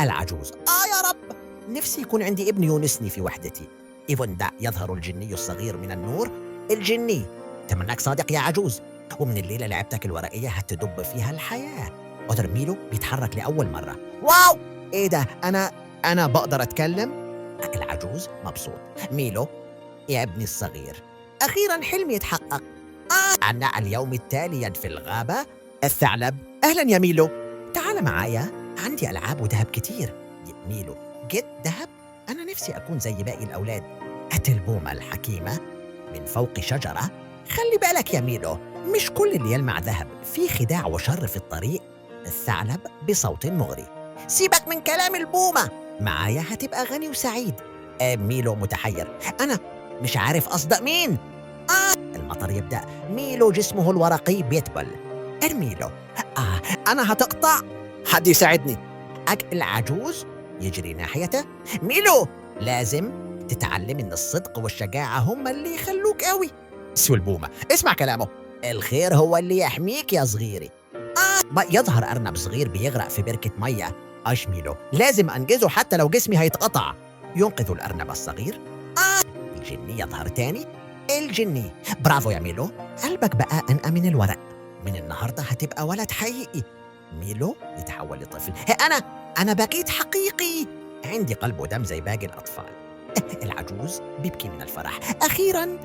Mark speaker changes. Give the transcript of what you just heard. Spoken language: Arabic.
Speaker 1: العجوز: يا رب، نفسي يكون عندي ابن يونسني في وحدتي. إذن يظهر الجني الصغير من النور. الجني: تمناك صادق يا عجوز، ومن الليلة لعبتك الورقية هتدب فيها الحياة. قدر ميلو بيتحرك لأول مرة. واو، إيه ده؟ أنا بقدر أتكلم؟ العجوز مبسوط. ميلو: يا ابني الصغير، أخيرا حلمي يتحقق. أنا اليوم التالي في الغابة. الثعلب: أهلا يا ميلو، تعال معايا، عندي ألعاب وذهب كتير. ميلو: جد ذهب؟ أنا نفسي أكون زي باقي الأولاد. البومة الحكيمة من فوق شجرة: خلي بالك يا ميلو، مش كل اللي يلمع ذهب، في خداع وشر في الطريق. الثعلب بصوت مغري: سيبك من كلام البومة، معايا هتبقى غني وسعيد. ميلو متحير: أنا مش عارف أصدق مين. المطر يبدأ. ميلو جسمه الورقي بيتبل. ميلو: أنا هتقطع، حد يساعدني. العجوز يجري ناحيته: ميلو، لازم تتعلم إن الصدق والشجاعة هم اللي يخلوك قوي. سوى البومة: اسمع كلامه، الخير هو اللي يحميك يا صغيري. يظهر أرنب صغير بيغرق في بركة مية. ميلو: لازم أنجزه حتى لو جسمي هيتقطع. ينقذ الأرنب الصغير. الجني يظهر تاني. الجني: برافو يا ميلو، قلبك بقى أنقى من الورق، من النهاردة هتبقى ولد حقيقي. ميلو يتحول لطفل: أنا بقيت حقيقي، عندي قلب ودم زي باقي الأطفال. العجوز بيبكي من الفرح. أخيراً